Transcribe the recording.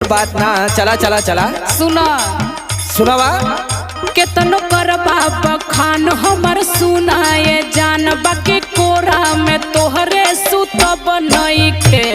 बात ना। चला चला चला सुना सुनावा। केतनो करबा बखान हमर सुनाए जानबा के कोरा में तोहरे सुतब नइखे।